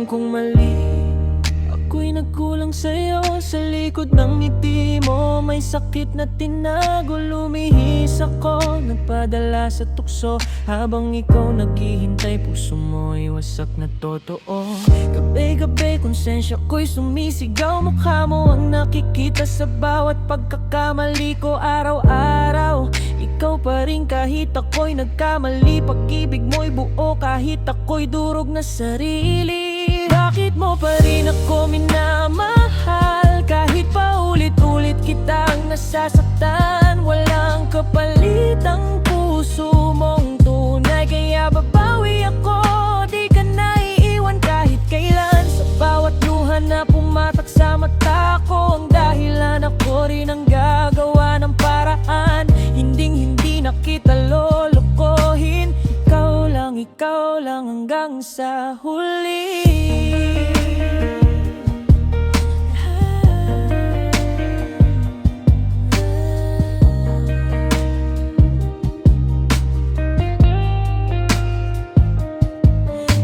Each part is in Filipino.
kong mali. Ako'y nagkulang sa'yo. Sa likod ng ngiti mo may sakit na tinago. Lumihis ako, nagpadala sa tukso. Habang ikaw naghihintay, puso mo'y wasak na totoo. Gabi-gabi, konsensya ko'y sumisigaw. Mukha mo ang nakikita sa bawat pagkakamali ko araw-araw. Ikaw pa rin kahit ako'y nagkamali. Pag-ibig mo'y buo kahit ako'y durog na sarili. Bakit mo pa rin ako minamahal? Kahit pa ulit-ulit kitang nasasaktan. Walang kapalit ang puso mong tunay. Kaya babawi ako, di ka na iiwan kahit kailan. Sa bawat luha na pumatak sa mata ko, ang dahilan ako rin ang gagawa ng paraan. Hinding-hindi na kita lolokohin. Ikaw lang hanggang sa huli.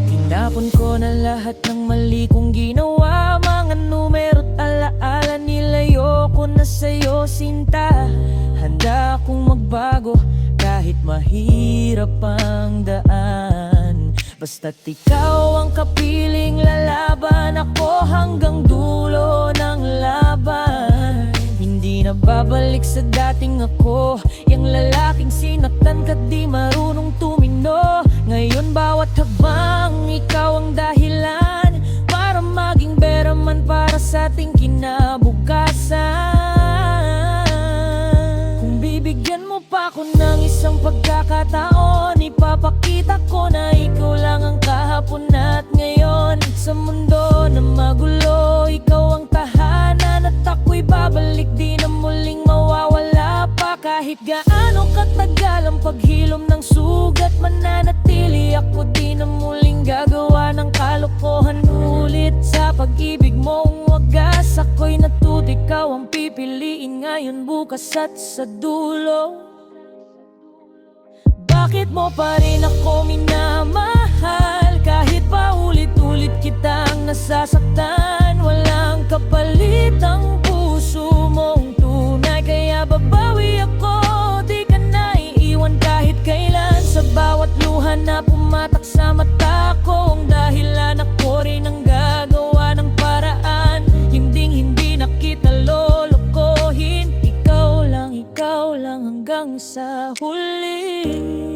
Tinapon ko na lahat ng mali kong ginawa. Mga numero't alaala, nilayo ko na sa'yo, sinta. Handa akong magbago kahit mahirap ang daan. Basta't ikaw ang kapiling lalaban. Ako hanggang dulo ng laban. Hindi na babalik sa dating ako, yung lalaking sinaktan ka di marunong tumino. Ngayon bawat habang ikaw ang dahilan para maging better man para sa ating kinabukasan. Bibigyan mo pa ako ng isang pagkakataon. Ipapakita ko na ikaw lang ang kahapon at ngayon. Sa mundo na magulo, ikaw ang tahanan. At ako'y babalik, di na muling mawawala pa. Kahit gaano katagal ang paghilom ng sugat, mananatili ako, di na muling gagawa ng kalokohan ulit. Sa pag-ibig mong wagas, ako'y natuto, ikaw ang pipiliin ngayon, bukas at sa dulo. Bakit mo pa rin ako minamahal? Kahit pa ulit-ulit kitang nasasaktan. Walang kapalit ang puso mong tunay. Kaya babawi ako, di ka na iiwan kahit kailan. Sa bawat luha na pumatak sa mata ko, ang dahilan ako rin ang gagawa ng paraan. Hinding-hindi na kita lolokohin. Ikaw lang hanggang sa huli.